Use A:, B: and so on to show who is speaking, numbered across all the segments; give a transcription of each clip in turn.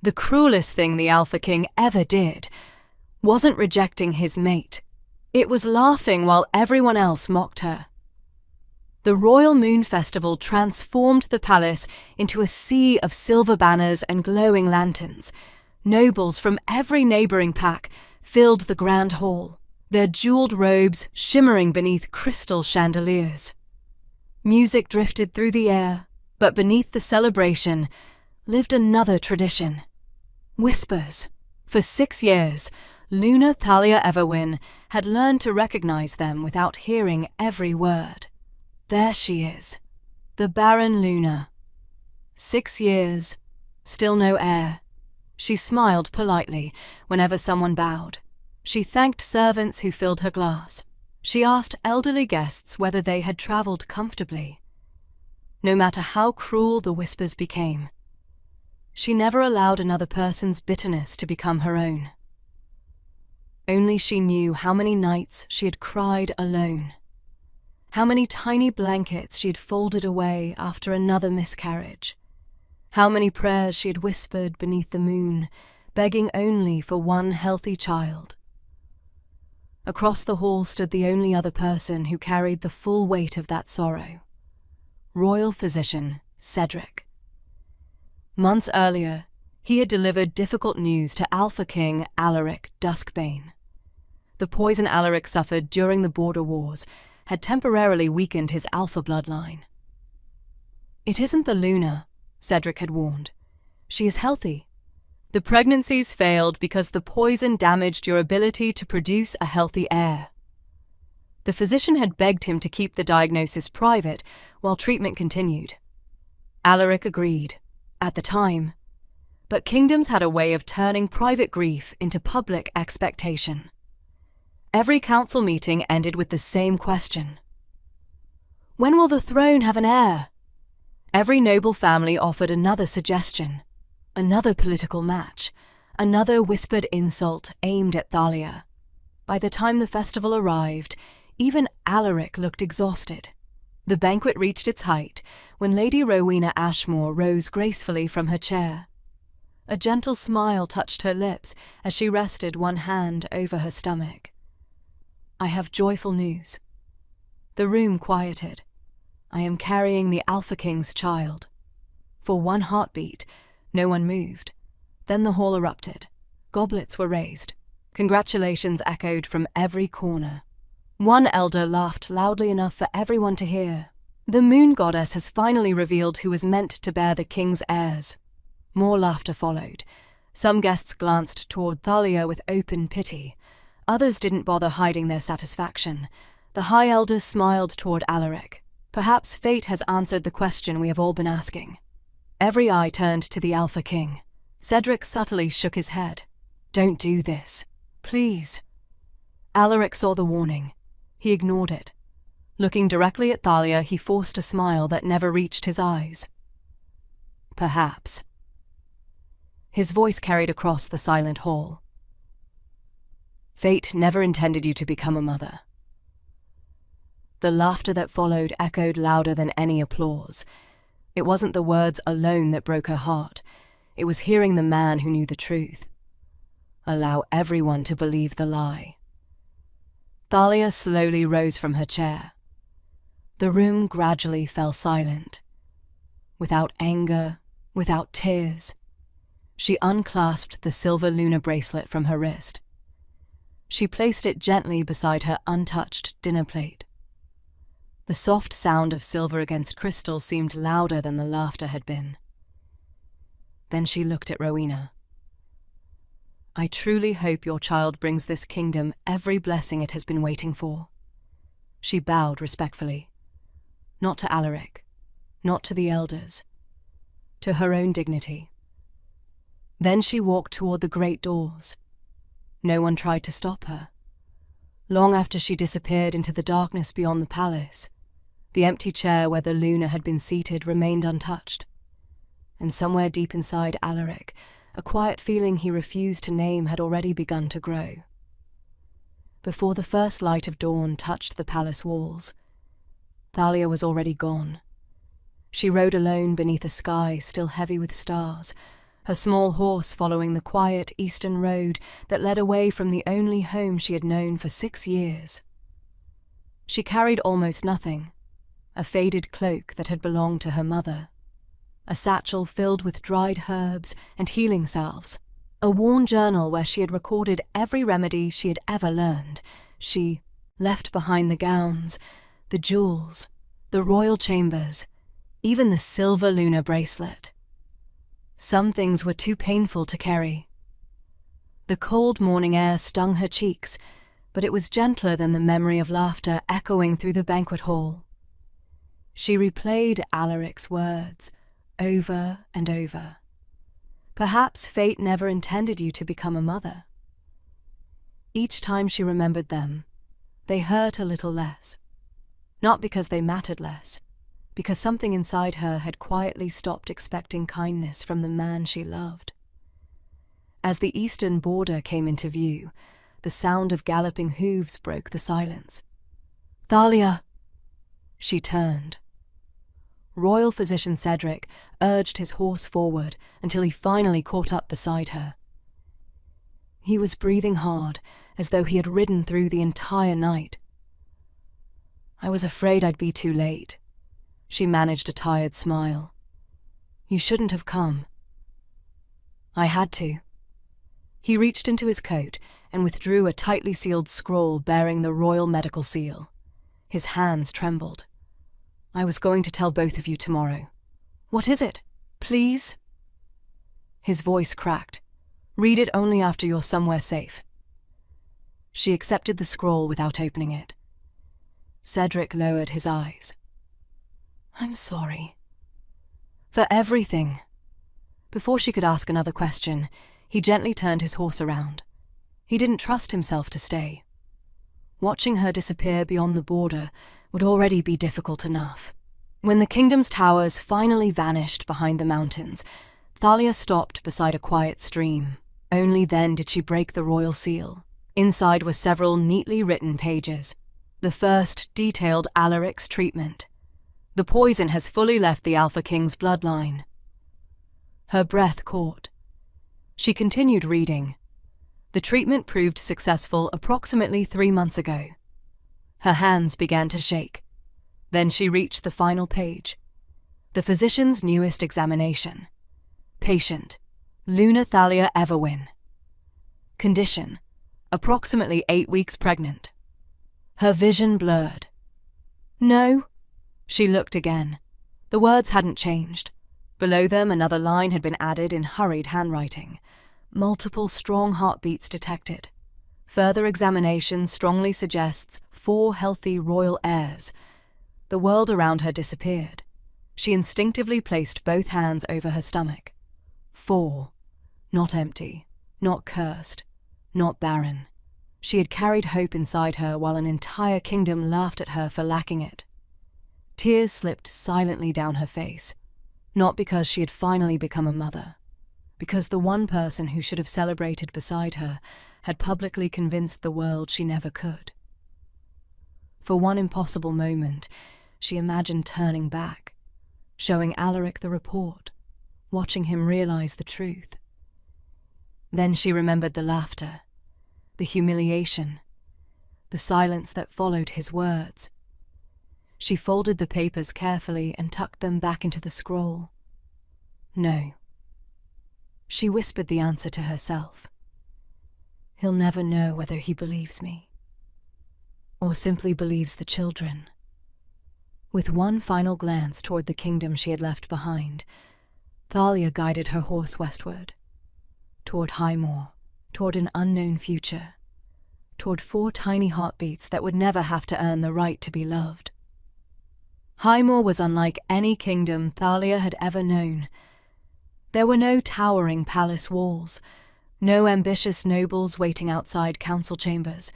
A: The cruelest thing the Alpha King ever did wasn't rejecting his mate. It was laughing while everyone else mocked her. The Royal Moon Festival transformed the palace into a sea of silver banners and glowing lanterns. Nobles from every neighbouring pack filled the grand hall, their jewelled robes shimmering beneath crystal chandeliers. Music drifted through the air, but beneath the celebration lived another tradition. Whispers. For 6 years, Luna Thalia Everwyn had learned to recognise them without hearing every word. There she is, the Barren Luna. 6 years, still no heir. She smiled politely whenever someone bowed. She thanked servants who filled her glass. She asked elderly guests whether they had travelled comfortably. No matter how cruel the whispers became, she never allowed another person's bitterness to become her own. Only she knew how many nights she had cried alone, how many tiny blankets she had folded away after another miscarriage, how many prayers she had whispered beneath the moon, begging only for one healthy child. Across the hall stood the only other person who carried the full weight of that sorrow. Royal physician Cedric. Months earlier, he had delivered difficult news to Alpha King Alaric Duskbane. The poison Alaric suffered during the border wars had temporarily weakened his alpha bloodline. "It isn't the Luna," Cedric had warned. "She is healthy. The pregnancies failed because the poison damaged your ability to produce a healthy heir." The physician had begged him to keep the diagnosis private while treatment continued. Alaric agreed, at the time, but kingdoms had a way of turning private grief into public expectation. Every council meeting ended with the same question. "When will the throne have an heir?" Every noble family offered another suggestion, another political match, another whispered insult aimed at Thalia. By the time the festival arrived, even Alaric looked exhausted. The banquet reached its height when Lady Rowena Ashmore rose gracefully from her chair. A gentle smile touched her lips as she rested one hand over her stomach. "I have joyful news." The room quieted. "I am carrying the Alpha King's child." For one heartbeat, no one moved. Then the hall erupted. Goblets were raised. Congratulations echoed from every corner. One elder laughed loudly enough for everyone to hear. "The moon goddess has finally revealed who is meant to bear the king's heirs." More laughter followed. Some guests glanced toward Thalia with open pity. Others didn't bother hiding their satisfaction. The High Elder smiled toward Alaric. "Perhaps fate has answered the question we have all been asking." Every eye turned to the Alpha King. Cedric subtly shook his head. "Don't do this. Please." Alaric saw the warning. He ignored it. Looking directly at Thalia, he forced a smile that never reached his eyes. "Perhaps." His voice carried across the silent hall. "Fate never intended you to become a mother." The laughter that followed echoed louder than any applause. It wasn't the words alone that broke her heart. It was hearing the man who knew the truth. Allow everyone to believe the lie. Thalia slowly rose from her chair. The room gradually fell silent. Without anger, without tears, she unclasped the silver lunar bracelet from her wrist. She placed it gently beside her untouched dinner plate. The soft sound of silver against crystal seemed louder than the laughter had been. Then she looked at Rowena. "I truly hope your child brings this kingdom every blessing it has been waiting for." She bowed respectfully. Not to Alaric, not to the elders, to her own dignity. Then she walked toward the great doors. No one tried to stop her. Long after she disappeared into the darkness beyond the palace, the empty chair where the Luna had been seated remained untouched. And somewhere deep inside Alaric, a quiet feeling he refused to name had already begun to grow. Before the first light of dawn touched the palace walls, Thalia was already gone. She rode alone beneath a sky still heavy with stars, her small horse following the quiet eastern road that led away from the only home she had known for 6 years. She carried almost nothing: a faded cloak that had belonged to her mother, a satchel filled with dried herbs and healing salves, a worn journal where she had recorded every remedy she had ever learned. She left behind the gowns, the jewels, the royal chambers, even the silver lunar bracelet. Some things were too painful to carry. The cold morning air stung her cheeks, but it was gentler than the memory of laughter echoing through the banquet hall. She replayed Alaric's words over and over. Perhaps fate never intended you to become a mother. Each time she remembered them, they hurt a little less. Not because they mattered less, because something inside her had quietly stopped expecting kindness from the man she loved. As the eastern border came into view, the sound of galloping hooves broke the silence. "Thalia!" She turned. Royal Physician Cedric urged his horse forward until he finally caught up beside her. He was breathing hard, as though he had ridden through the entire night. "I was afraid I'd be too late." She managed a tired smile. "You shouldn't have come." "I had to." He reached into his coat and withdrew a tightly sealed scroll bearing the royal medical seal. His hands trembled. "I was going to tell both of you tomorrow." "What is it? Please?" His voice cracked. "Read it only after you're somewhere safe." She accepted the scroll without opening it. Cedric lowered his eyes. "I'm sorry." "For everything." Before she could ask another question, he gently turned his horse around. He didn't trust himself to stay. Watching her disappear beyond the border would already be difficult enough. When the kingdom's towers finally vanished behind the mountains, Thalia stopped beside a quiet stream. Only then did she break the royal seal. Inside were several neatly written pages. The first detailed Alaric's treatment. "The poison has fully left the Alpha King's bloodline." Her breath caught. She continued reading. "The treatment proved successful approximately 3 months ago." Her hands began to shake. Then she reached the final page. The physician's newest examination. Patient: Luna Thalia Everwin. Condition: approximately 8 weeks pregnant. Her vision blurred. "No." She looked again. The words hadn't changed. Below them, another line had been added in hurried handwriting. Multiple strong heartbeats detected. Further examination strongly suggests 4 healthy royal heirs. The world around her disappeared. She instinctively placed both hands over her stomach. 4. Not empty, not cursed, not barren. She had carried hope inside her while an entire kingdom laughed at her for lacking it. Tears slipped silently down her face, not because she had finally become a mother, because the one person who should have celebrated beside her had publicly convinced the world she never could. For one impossible moment, she imagined turning back, showing Alaric the report, watching him realize the truth. Then she remembered the laughter, the humiliation, the silence that followed his words. She folded the papers carefully and tucked them back into the scroll. No. She whispered the answer to herself. He'll never know whether he believes me, or simply believes the children. With one final glance toward the kingdom she had left behind, Thalia guided her horse westward, toward Highmoor, toward an unknown future, toward 4 tiny heartbeats that would never have to earn the right to be loved. Highmoor was unlike any kingdom Thalia had ever known. There were no towering palace walls, no ambitious nobles waiting outside council chambers,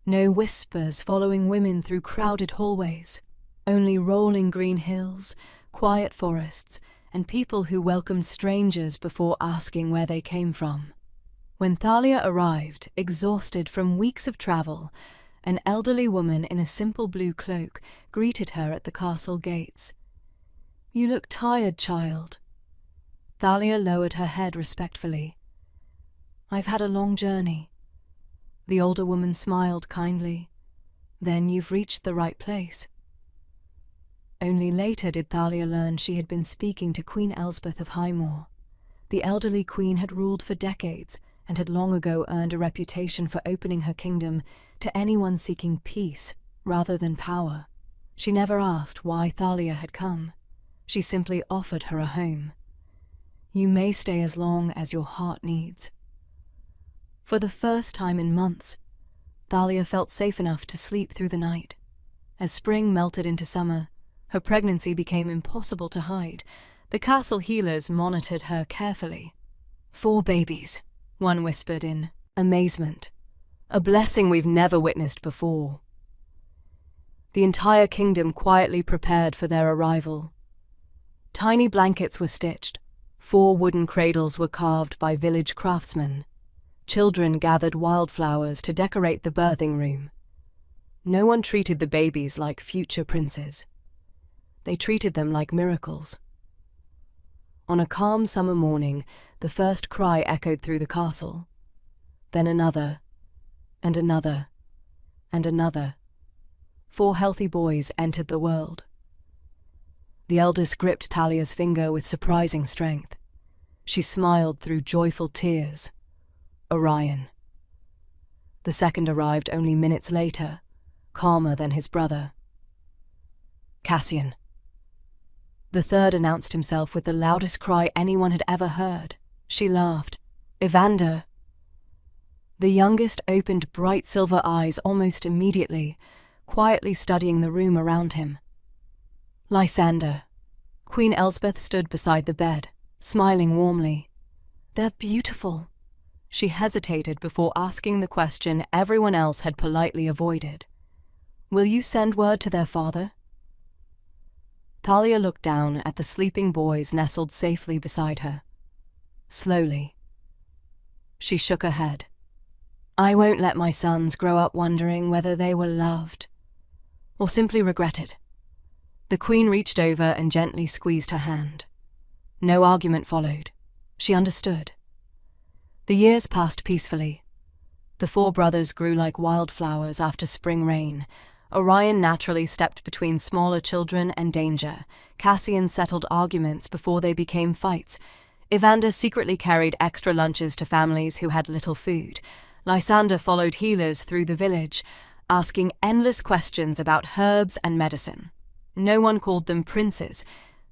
A: no whispers following women through crowded hallways, only rolling green hills, quiet forests, and people who welcomed strangers before asking where they came from. When Thalia arrived, exhausted from weeks of travel, an elderly woman in a simple blue cloak greeted her at the castle gates. "You look tired, child." Thalia lowered her head respectfully. "I've had a long journey." The older woman smiled kindly. "Then you've reached the right place." Only later did Thalia learn she had been speaking to Queen Elsbeth of Highmoor. The elderly queen had ruled for decades and had long ago earned a reputation for opening her kingdom to anyone seeking peace rather than power. She never asked why Thalia had come. She simply offered her a home. "You may stay as long as your heart needs." For the first time in months, Thalia felt safe enough to sleep through the night. As spring melted into summer, her pregnancy became impossible to hide. The castle healers monitored her carefully. "4 babies," one whispered in amazement. "A blessing we've never witnessed before." The entire kingdom quietly prepared for their arrival. Tiny blankets were stitched. 4 wooden cradles were carved by village craftsmen. Children gathered wildflowers to decorate the birthing room. No one treated the babies like future princes. They treated them like miracles. On a calm summer morning, the first cry echoed through the castle. Then another, and another, and another. 4 healthy boys entered the world. The eldest gripped Thalia's finger with surprising strength. She smiled through joyful tears. Orion. The second arrived only minutes later, calmer than his brother. Cassian. The third announced himself with the loudest cry anyone had ever heard. She laughed. Evander. The youngest opened bright silver eyes almost immediately, quietly studying the room around him. Lysander. Queen Elsbeth stood beside the bed, smiling warmly. "They're beautiful." She hesitated before asking the question everyone else had politely avoided. "Will you send word to their father?" Thalia looked down at the sleeping boys nestled safely beside her. Slowly. She shook her head. "I won't let my sons grow up wondering whether they were loved, or simply regretted." The queen reached over and gently squeezed her hand. No argument followed. She understood. The years passed peacefully. The 4 brothers grew like wildflowers after spring rain. Orion naturally stepped between smaller children and danger. Cassian settled arguments before they became fights. Evander secretly carried extra lunches to families who had little food. Lysander followed healers through the village, asking endless questions about herbs and medicine. No one called them princes.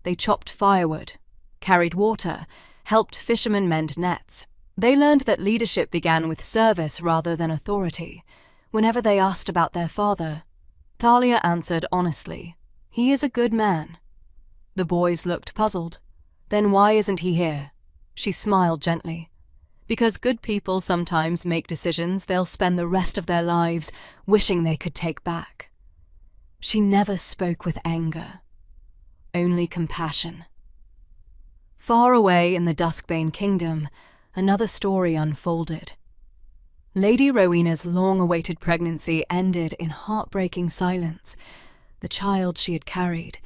A: They chopped firewood, carried water, helped fishermen mend nets. They learned that leadership began with service rather than authority. Whenever they asked about their father, Thalia answered honestly, "He is a good man." The boys looked puzzled. "Then why isn't he here?" She smiled gently. "Because good people sometimes make decisions they'll spend the rest of their lives wishing they could take back." She never spoke with anger, only compassion. Far away in the Duskbane kingdom, another story unfolded. Lady Rowena's long-awaited pregnancy ended in heartbreaking silence. The child she had carried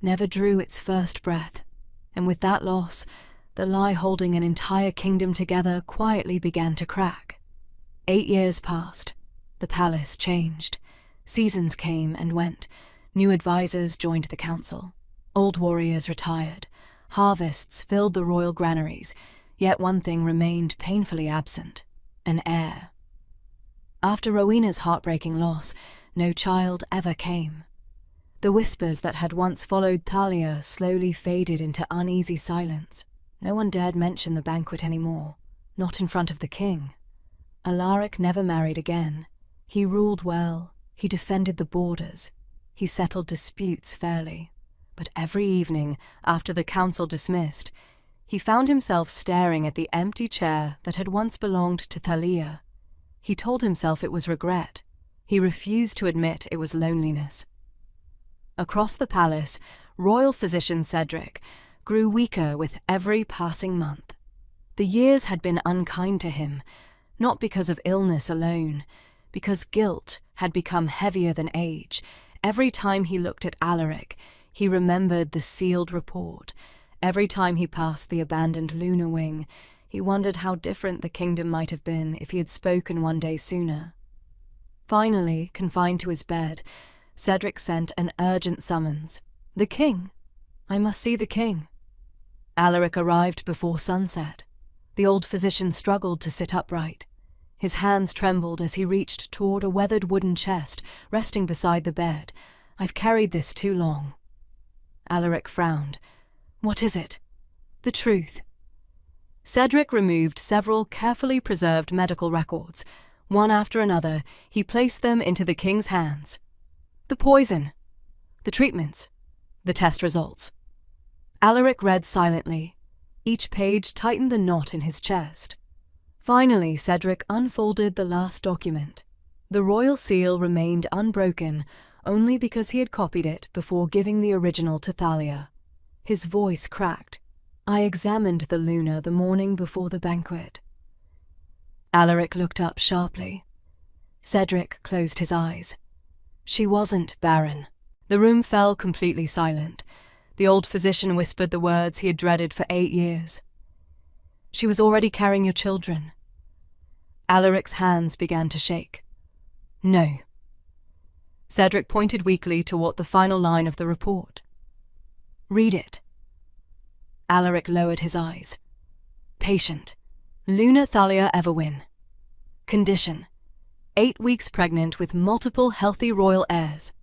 A: never drew its first breath, and with that loss, the lie holding an entire kingdom together quietly began to crack. 8 years passed. The palace changed. Seasons came and went. New advisors joined the council. Old warriors retired. Harvests filled the royal granaries, yet one thing remained painfully absent: an heir. After Rowena's heartbreaking loss, no child ever came. The whispers that had once followed Thalia slowly faded into uneasy silence. No one dared mention the banquet anymore, not in front of the king. Alaric never married again. He ruled well. He defended the borders. He settled disputes fairly. But every evening, after the council dismissed, he found himself staring at the empty chair that had once belonged to Thalia. He told himself it was regret. He refused to admit it was loneliness. Across the palace, royal physician Cedric grew weaker with every passing month. The years had been unkind to him, not because of illness alone, because guilt had become heavier than age. Every time he looked at Alaric, he remembered the sealed report, Every time he passed the abandoned lunar wing, he wondered how different the kingdom might have been if he had spoken one day sooner. Finally, confined to his bed, Cedric sent an urgent summons. "The king! I must see the king." Alaric arrived before sunset. The old physician struggled to sit upright. His hands trembled as he reached toward a weathered wooden chest resting beside the bed. "I've carried this too long." Alaric frowned. "What is it?" "The truth." Cedric removed several carefully preserved medical records. One after another, he placed them into the king's hands. "The poison, the treatments, the test results." Alaric read silently. Each page tightened the knot in his chest. Finally, Cedric unfolded the last document. The royal seal remained unbroken only because he had copied it before giving the original to Thalia. His voice cracked. "I examined the Luna the morning before the banquet." Alaric looked up sharply. Cedric closed his eyes. "She wasn't Barren." The room fell completely silent. The old physician whispered the words he had dreaded for 8 years. "She was already carrying your children." Alaric's hands began to shake. "No." Cedric pointed weakly toward the final line of the report. "Read it." Alaric lowered his eyes. "Patient. Luna Thalia Everwin. Condition. 8 weeks pregnant with multiple healthy royal heirs."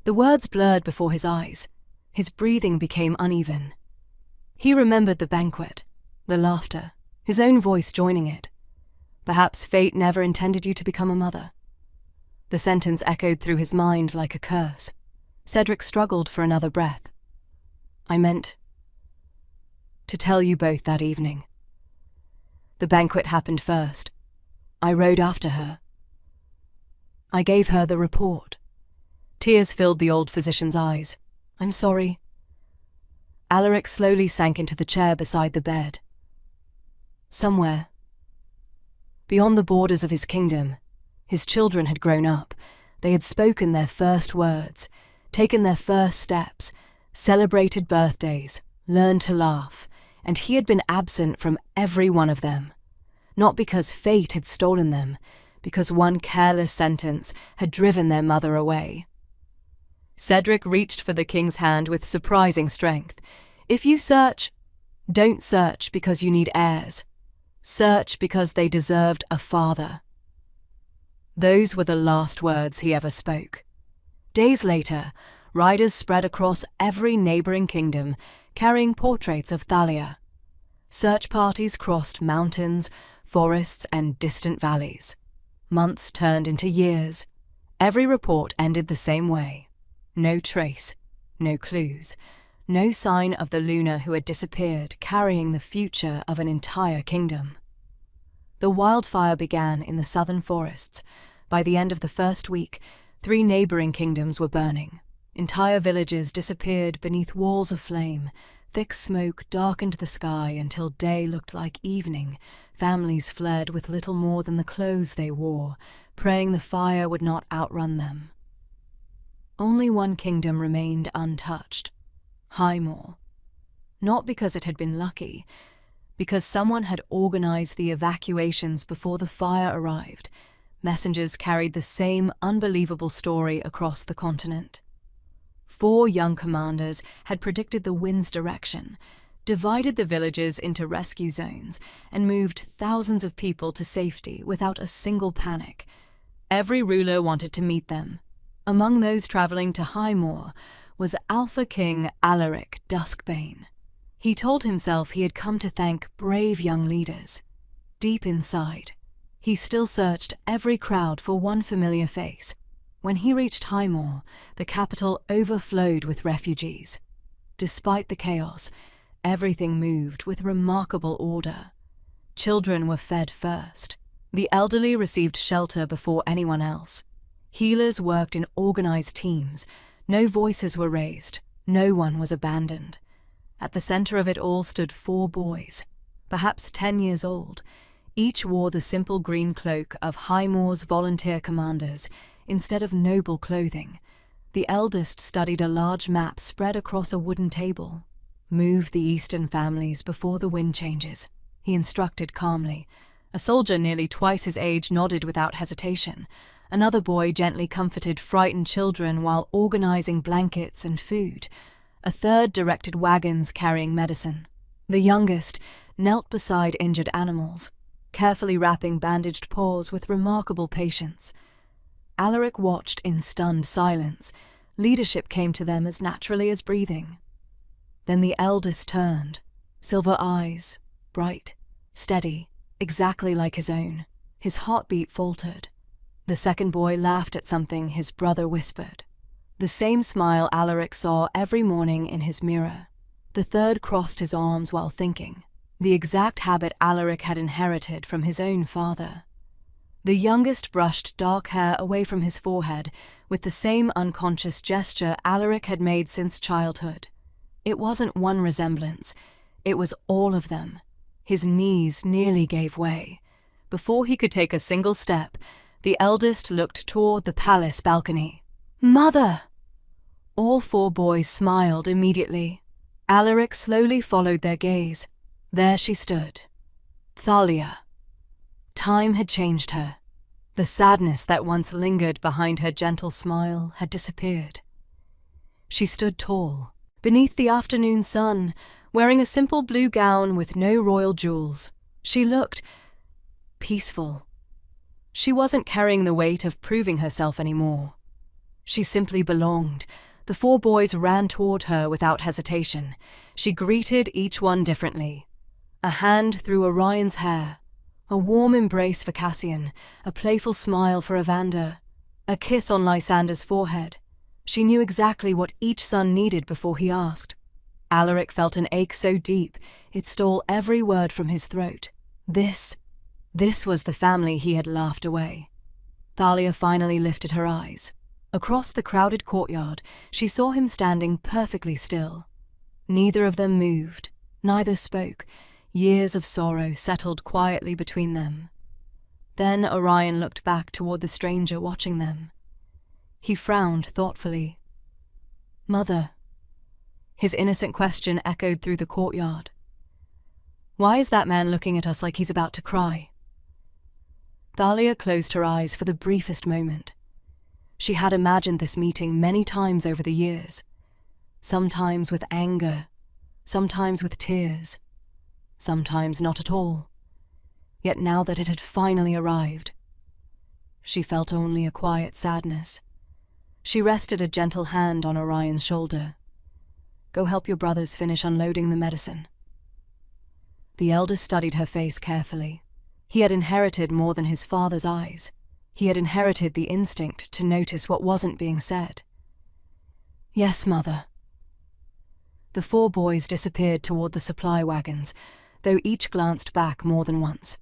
A: The words blurred before his eyes. His breathing became uneven. He remembered the banquet, the laughter, his own voice joining it. Perhaps fate never intended you to become a mother. The sentence echoed through his mind like a curse. Cedric struggled for another breath. "I meant to tell you both that evening. The banquet happened first. I rode after her. I gave her the report." Tears filled the old physician's eyes. "I'm sorry." Alaric slowly sank into the chair beside the bed. Somewhere, beyond the borders of his kingdom, his children had grown up. They had spoken their first words, taken their first steps, celebrated birthdays, learned to laugh, and he had been absent from every one of them. Not because fate had stolen them, because one careless sentence had driven their mother away. Cedric reached for the king's hand with surprising strength. "If you search, don't search because you need heirs. Search because they deserved a father." Those were the last words he ever spoke. Days later, riders spread across every neighboring kingdom, carrying portraits of Thalia. Search parties crossed mountains, forests, and distant valleys. Months turned into years. Every report ended the same way. No trace, no clues, no sign of the Luna who had disappeared, carrying the future of an entire kingdom. The wildfire began in the southern forests. By the end of the first week, 3 neighboring kingdoms were burning. Entire villages disappeared beneath walls of flame. Thick smoke darkened the sky until day looked like evening. Families fled with little more than the clothes they wore, praying the fire would not outrun them. Only one kingdom remained untouched, Highmoor. Not because it had been lucky, because someone had organized the evacuations before the fire arrived. Messengers carried the same unbelievable story across the continent. 4 young commanders had predicted the wind's direction, divided the villages into rescue zones, and moved thousands of people to safety without a single panic. Every ruler wanted to meet them. Among those traveling to Highmoor was Alpha King Alaric Duskbane. He told himself he had come to thank brave young leaders. Deep inside, he still searched every crowd for one familiar face. When he reached Highmoor, the capital overflowed with refugees. Despite the chaos, everything moved with remarkable order. Children were fed first. The elderly received shelter before anyone else. Healers worked in organized teams. No voices were raised. No one was abandoned. At the center of it all stood 4 boys, perhaps 10 years old. Each wore the simple green cloak of Highmoor's volunteer commanders instead of noble clothing. The eldest studied a large map spread across a wooden table. "Move the eastern families before the wind changes," he instructed calmly. A soldier nearly twice his age nodded without hesitation. Another boy gently comforted frightened children while organizing blankets and food. A third directed wagons carrying medicine. The youngest knelt beside injured animals, carefully wrapping bandaged paws with remarkable patience. Alaric watched in stunned silence. Leadership came to them as naturally as breathing. Then the eldest turned, silver eyes, bright, steady, exactly like his own. His heartbeat faltered. The second boy laughed at something his brother whispered. The same smile Alaric saw every morning in his mirror. The third crossed his arms while thinking, the exact habit Alaric had inherited from his own father. The youngest brushed dark hair away from his forehead with the same unconscious gesture Alaric had made since childhood. It wasn't one resemblance, it was all of them. His knees nearly gave way. Before he could take a single step, the eldest looked toward the palace balcony. "Mother!" All four boys smiled immediately. Alaric slowly followed their gaze. There she stood. Thalia. Time had changed her. The sadness that once lingered behind her gentle smile had disappeared. She stood tall, beneath the afternoon sun, wearing a simple blue gown with no royal jewels. She looked peaceful. She wasn't carrying the weight of proving herself anymore. She simply belonged. The four boys ran toward her without hesitation. She greeted each one differently. A hand through Orion's hair, a warm embrace for Cassian, a playful smile for Evander, a kiss on Lysander's forehead. She knew exactly what each son needed before he asked. Alaric felt an ache so deep it stole every word from his throat. This was the family he had laughed away. Thalia finally lifted her eyes. Across the crowded courtyard, she saw him standing perfectly still. Neither of them moved, neither spoke. Years of sorrow settled quietly between them. Then Orion looked back toward the stranger watching them. He frowned thoughtfully. "Mother." His innocent question echoed through the courtyard. "Why is that man looking at us like he's about to cry?" Thalia closed her eyes for the briefest moment. She had imagined this meeting many times over the years, sometimes with anger, sometimes with tears, sometimes not at all. Yet now that it had finally arrived, she felt only a quiet sadness. She rested a gentle hand on Orion's shoulder. "Go help your brothers finish unloading the medicine." The eldest studied her face carefully. He had inherited more than his father's eyes. He had inherited the instinct to notice what wasn't being said. "Yes, Mother." The four boys disappeared toward the supply wagons, though each glanced back more than once.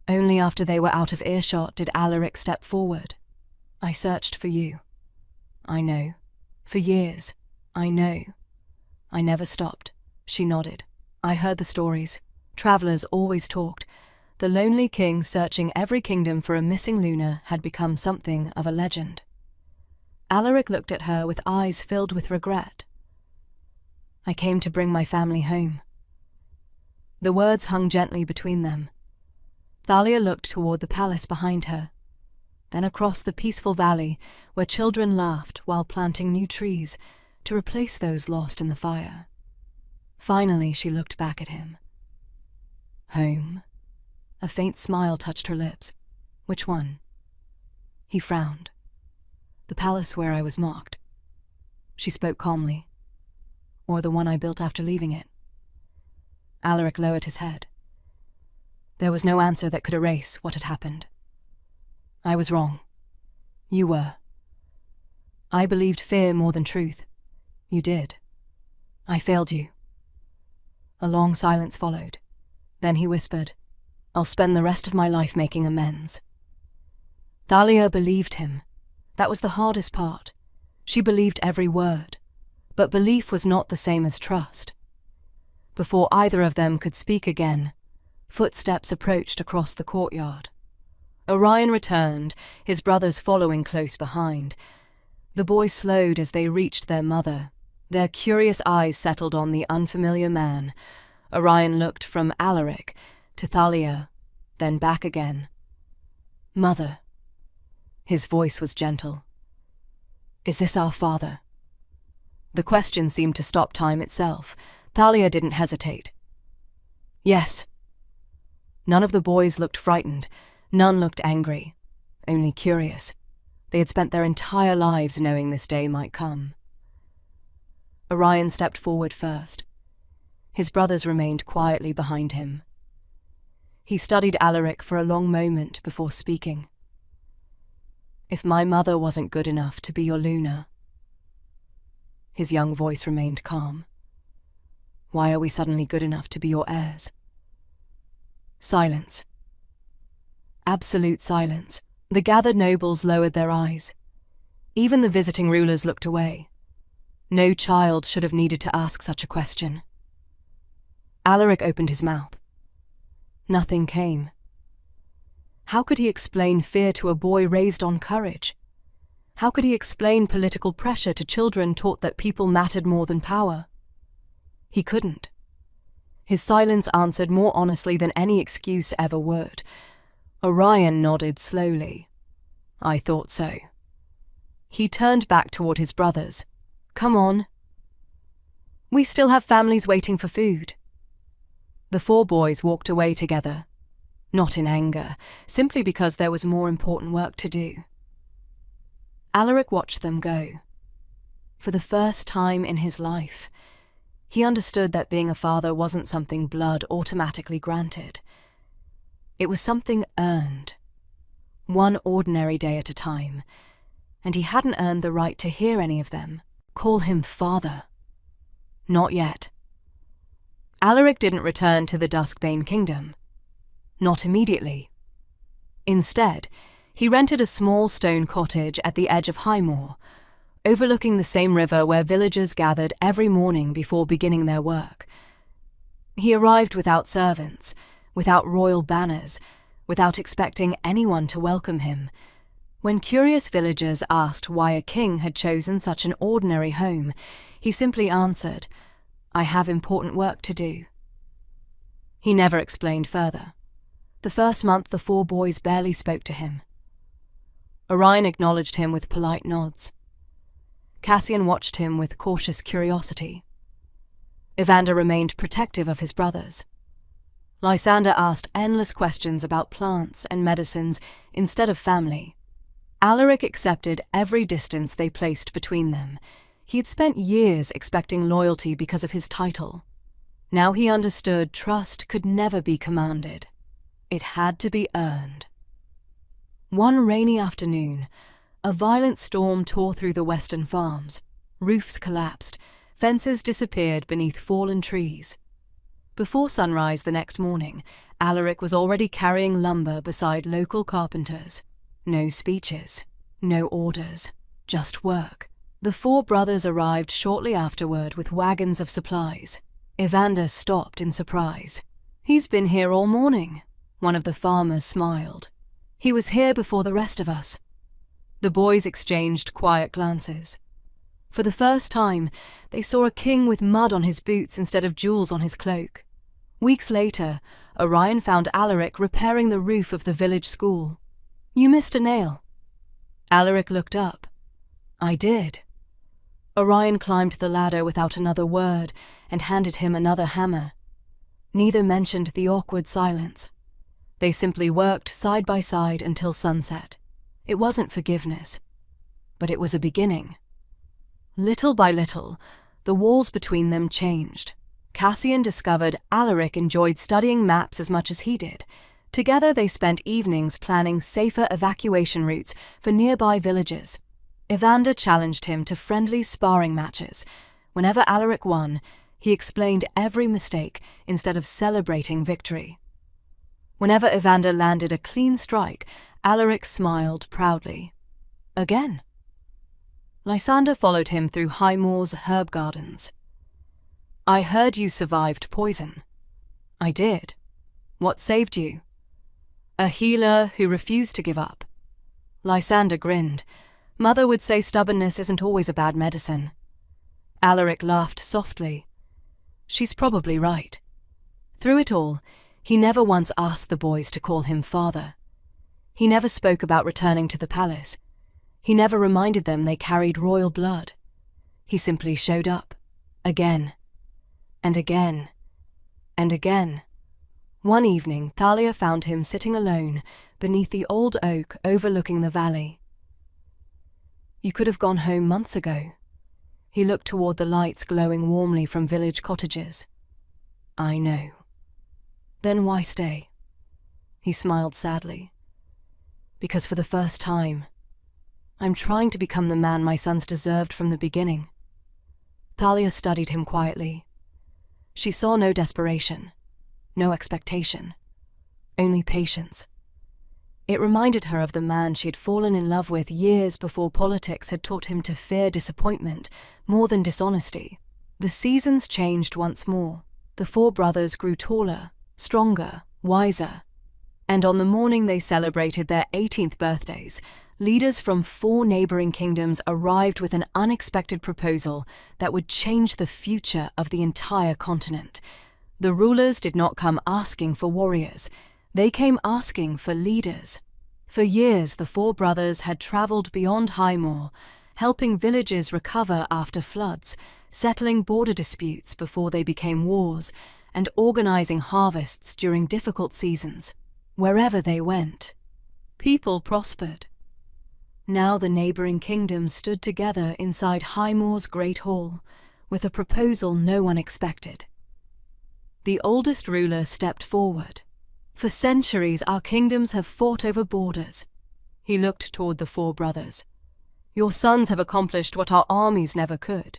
A: Only after they were out of earshot did Alaric step forward. "I searched for you. I know. For years. I know. I never stopped." She nodded. "I heard the stories. Travelers always talked. The lonely king searching every kingdom for a missing Luna had become something of a legend." Alaric looked at her with eyes filled with regret. "I came to bring my family home." The words hung gently between them. Thalia looked toward the palace behind her, then across the peaceful valley where children laughed while planting new trees to replace those lost in the fire. Finally, she looked back at him. "Home?" A faint smile touched her lips. "Which one?" He frowned. "The palace where I was mocked." She spoke calmly. "Or the one I built after leaving it?" Alaric lowered his head. There was no answer that could erase what had happened. "I was wrong. You were. I believed fear more than truth. You did. I failed you." A long silence followed. Then he whispered, "I'll spend the rest of my life making amends." Thalia believed him. That was the hardest part. She believed every word. But belief was not the same as trust. Before either of them could speak again, footsteps approached across the courtyard. Orion returned, his brothers following close behind. The boys slowed as they reached their mother. Their curious eyes settled on the unfamiliar man. Orion looked from Alaric to Thalia, then back again. "Mother." His voice was gentle. "Is this our father?" The question seemed to stop time itself. Thalia didn't hesitate. "Yes." None of the boys looked frightened. None looked angry. Only curious. They had spent their entire lives knowing this day might come. Orion stepped forward first. His brothers remained quietly behind him. He studied Alaric for a long moment before speaking. "If my mother wasn't good enough to be your Luna..." His young voice remained calm. "Why are we suddenly good enough to be your heirs?" Silence. Absolute silence. The gathered nobles lowered their eyes. Even the visiting rulers looked away. No child should have needed to ask such a question. Alaric opened his mouth. Nothing came. How could he explain fear to a boy raised on courage? How could he explain political pressure to children taught that people mattered more than power? He couldn't. His silence answered more honestly than any excuse ever would. Orion nodded slowly. "I thought so." He turned back toward his brothers. "Come on. We still have families waiting for food." The 4 boys walked away together, not in anger, simply because there was more important work to do. Alaric watched them go. For the first time in his life, he understood that being a father wasn't something blood automatically granted. It was something earned, one ordinary day at a time, and he hadn't earned the right to hear any of them call him father. Not yet. Alaric didn't return to the Duskbane Kingdom. Not immediately. Instead, he rented a small stone cottage at the edge of Highmoor, overlooking the same river where villagers gathered every morning before beginning their work. He arrived without servants, without royal banners, without expecting anyone to welcome him. When curious villagers asked why a king had chosen such an ordinary home, he simply answered, "I have important work to do." He never explained further. The first month the 4 boys barely spoke to him. Orion acknowledged him with polite nods. Cassian watched him with cautious curiosity. Evander remained protective of his brothers. Lysander asked endless questions about plants and medicines instead of family. Alaric accepted every distance they placed between them. He had spent years expecting loyalty because of his title. Now he understood trust could never be commanded. It had to be earned. One rainy afternoon, a violent storm tore through the western farms. Roofs collapsed, fences disappeared beneath fallen trees. Before sunrise the next morning, Alaric was already carrying lumber beside local carpenters. No speeches, no orders, just work. The 4 brothers arrived shortly afterward with wagons of supplies. Evander stopped in surprise. "He's been here all morning." One of the farmers smiled. "He was here before the rest of us." The boys exchanged quiet glances. For the first time, they saw a king with mud on his boots instead of jewels on his cloak. Weeks later, Orion found Alaric repairing the roof of the village school. "You missed a nail." Alaric looked up. "I did." Orion climbed the ladder without another word and handed him another hammer. Neither mentioned the awkward silence. They simply worked side by side until sunset. It wasn't forgiveness, but it was a beginning. Little by little, the walls between them changed. Cassian discovered Alaric enjoyed studying maps as much as he did. Together they spent evenings planning safer evacuation routes for nearby villages. Evander challenged him to friendly sparring matches. Whenever Alaric won, he explained every mistake instead of celebrating victory. Whenever Evander landed a clean strike, Alaric smiled proudly. Again. Lysander followed him through Highmoor's herb gardens. "I heard you survived poison." "I did." "What saved you?" "A healer who refused to give up." Lysander grinned. Mother would say stubbornness isn't always a bad medicine. Alaric laughed softly. She's probably right. Through it all, he never once asked the boys to call him father. He never spoke about returning to the palace. He never reminded them they carried royal blood. He simply showed up, again, and again, and again. One evening, Thalia found him sitting alone beneath the old oak overlooking the valley. You could have gone home months ago. He looked toward the lights glowing warmly from village cottages. I know. Then why stay? He smiled sadly. Because for the first time, I'm trying to become the man my sons deserved from the beginning. Thalia studied him quietly. She saw no desperation, no expectation, only patience. It reminded her of the man she had fallen in love with years before politics had taught him to fear disappointment more than dishonesty. The seasons changed once more. The four brothers grew taller, stronger, wiser. And on the morning they celebrated their 18th birthdays, leaders from 4 neighboring kingdoms arrived with an unexpected proposal that would change the future of the entire continent. The rulers did not come asking for warriors. They came asking for leaders. For years, the 4 brothers had travelled beyond Highmoor, helping villages recover after floods, settling border disputes before they became wars, and organising harvests during difficult seasons. Wherever they went, people prospered. Now the neighbouring kingdoms stood together inside Highmoor's great hall, with a proposal no one expected. The oldest ruler stepped forward. For centuries our kingdoms have fought over borders. He looked toward the 4 brothers. Your sons have accomplished what our armies never could.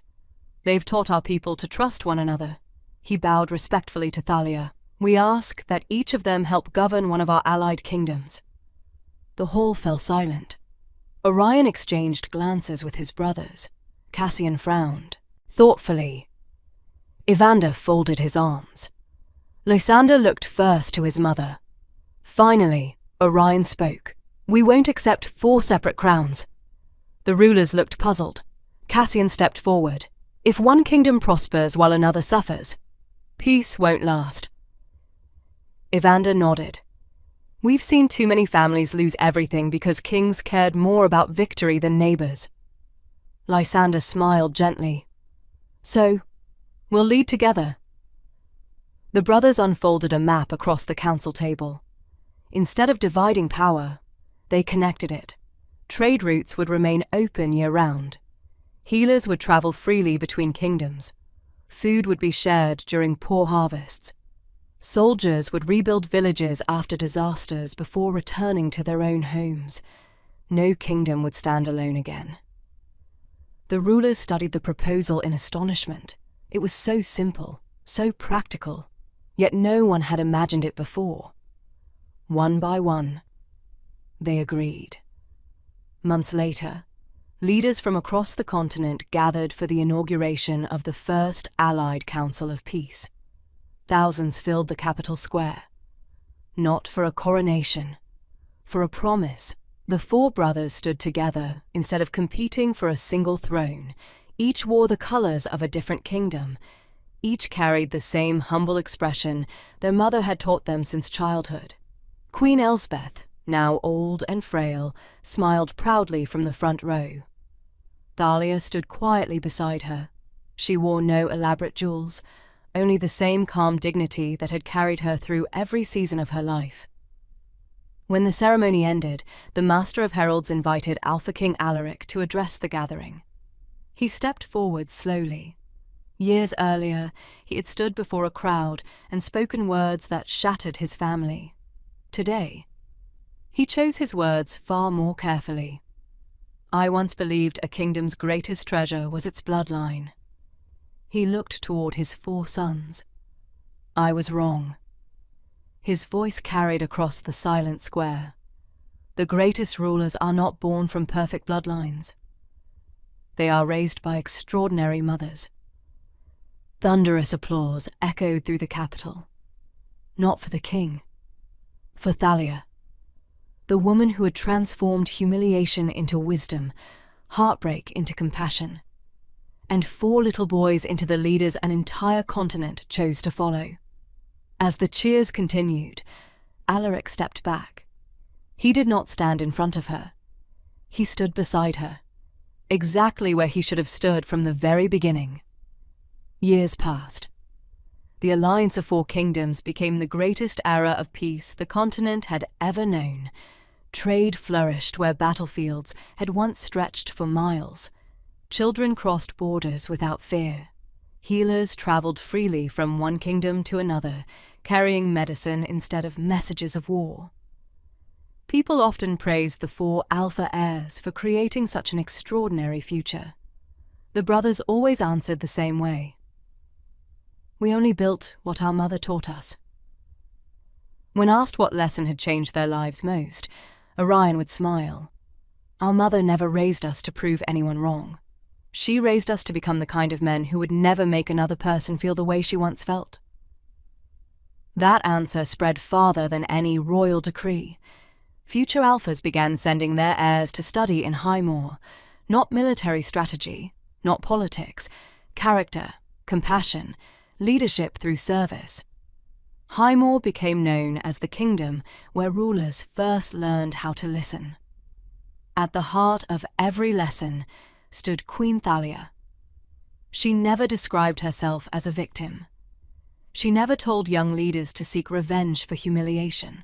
A: They've taught our people to trust one another. He bowed respectfully to Thalia. We ask that each of them help govern one of our allied kingdoms. The hall fell silent. Orion exchanged glances with his brothers. Cassian frowned. Thoughtfully, Evander folded his arms. Lysander looked first to his mother. Finally, Orion spoke. We won't accept 4 separate crowns. The rulers looked puzzled. Cassian stepped forward. If one kingdom prospers while another suffers, peace won't last. Evander nodded. We've seen too many families lose everything because kings cared more about victory than neighbours. Lysander smiled gently. So, we'll lead together. The brothers unfolded a map across the council table. Instead of dividing power, they connected it. Trade routes would remain open year-round. Healers would travel freely between kingdoms. Food would be shared during poor harvests. Soldiers would rebuild villages after disasters before returning to their own homes. No kingdom would stand alone again. The rulers studied the proposal in astonishment. It was so simple, so practical, yet no one had imagined it before. One by one, they agreed. Months later, leaders from across the continent gathered for the inauguration of the First Allied Council of Peace. Thousands filled the capital square. Not for a coronation, for a promise. The 4 brothers stood together instead of competing for a single throne. Each wore the colours of a different kingdom. Each carried the same humble expression their mother had taught them since childhood. Queen Elsbeth, now old and frail, smiled proudly from the front row. Thalia stood quietly beside her. She wore no elaborate jewels, only the same calm dignity that had carried her through every season of her life. When the ceremony ended, the Master of Heralds invited Alpha King Alaric to address the gathering. He stepped forward slowly. Years earlier, he had stood before a crowd and spoken words that shattered his family. Today, he chose his words far more carefully. I once believed a kingdom's greatest treasure was its bloodline. He looked toward his 4 sons. I was wrong. His voice carried across the silent square. The greatest rulers are not born from perfect bloodlines. They are raised by extraordinary mothers. Thunderous applause echoed through the capital. Not for the king, for Thalia, the woman who had transformed humiliation into wisdom, heartbreak into compassion. and 4 little boys into the leaders an entire continent chose to follow. As the cheers continued, Alaric stepped back. He did not stand in front of her. He stood beside her, exactly where he should have stood from the very beginning. Years passed. The alliance of 4 kingdoms became the greatest era of peace the continent had ever known. Trade flourished where battlefields had once stretched for miles. Children crossed borders without fear. Healers traveled freely from one kingdom to another, carrying medicine instead of messages of war. People often praised the 4 alpha heirs for creating such an extraordinary future. The brothers always answered the same way. We only built what our mother taught us. When asked what lesson had changed their lives most, Orion would smile. Our mother never raised us to prove anyone wrong. She raised us to become the kind of men who would never make another person feel the way she once felt. That answer spread farther than any royal decree. Future alphas began sending their heirs to study in Highmoor, not military strategy, not politics, character, compassion, leadership through service. Highmoor became known as the kingdom where rulers first learned how to listen. At the heart of every lesson stood Queen Thalia. She never described herself as a victim. She never told young leaders to seek revenge for humiliation.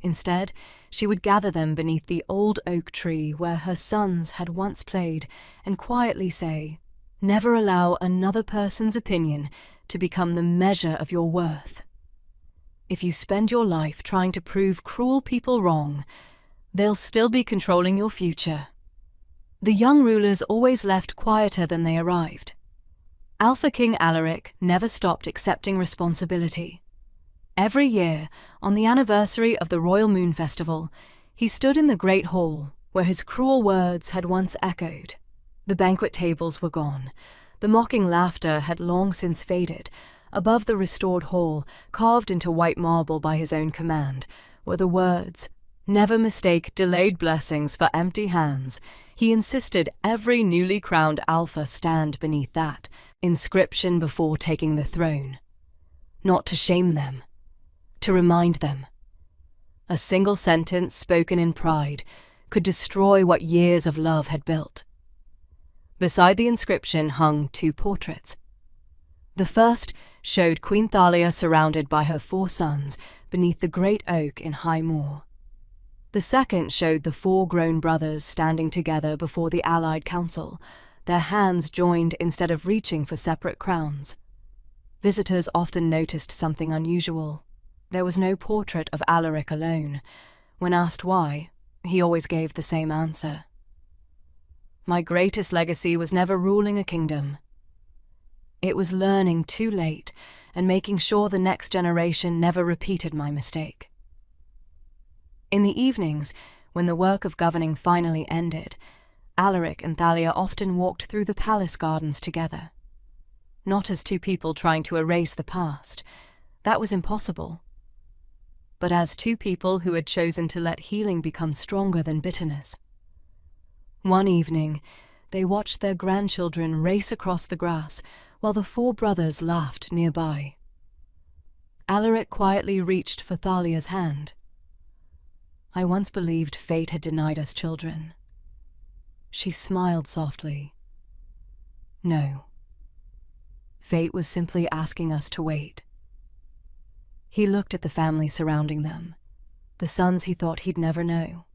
A: Instead, she would gather them beneath the old oak tree where her sons had once played and quietly say, "Never allow another person's opinion to become the measure of your worth. If you spend your life trying to prove cruel people wrong, they'll still be controlling your future." The young rulers always left quieter than they arrived. Alpha King Alaric never stopped accepting responsibility. Every year, on the anniversary of the Royal Moon Festival, he stood in the Great Hall, where his cruel words had once echoed. The banquet tables were gone. The mocking laughter had long since faded. Above the restored hall, carved into white marble by his own command, were the words, "Never mistake delayed blessings for empty hands." He insisted every newly crowned alpha stand beneath that inscription before taking the throne. Not to shame them, to remind them. A single sentence spoken in pride could destroy what years of love had built. Beside the inscription hung 2 portraits. The first showed Queen Thalia surrounded by her 4 sons beneath the great oak in Highmoor. The second showed the 4 grown brothers standing together before the allied council, their hands joined instead of reaching for separate crowns. Visitors often noticed something unusual. There was no portrait of Alaric alone. When asked why, he always gave the same answer. "My greatest legacy was never ruling a kingdom. It was learning too late and making sure the next generation never repeated my mistake." In the evenings, when the work of governing finally ended, Alaric and Thalia often walked through the palace gardens together. Not as 2 people trying to erase the past. That was impossible. But as 2 people who had chosen to let healing become stronger than bitterness. One evening, they watched their grandchildren race across the grass while the 4 brothers laughed nearby. Alaric quietly reached for Thalia's hand. "I once believed fate had denied us children." She smiled softly. "No. Fate was simply asking us to wait." He looked at the family surrounding them, the sons he thought he'd never know,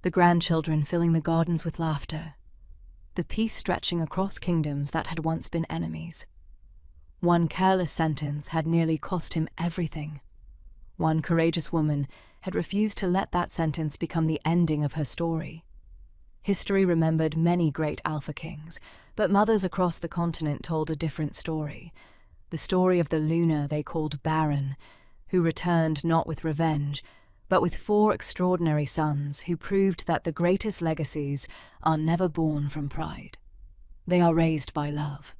A: the grandchildren filling the gardens with laughter, the peace stretching across kingdoms that had once been enemies. One careless sentence had nearly cost him everything. One courageous woman had refused to let that sentence become the ending of her story. History remembered many great alpha kings, but mothers across the continent told a different story. The story of the Luna they called Barren, who returned not with revenge, but with 4 extraordinary sons who proved that the greatest legacies are never born from pride. They are raised by love.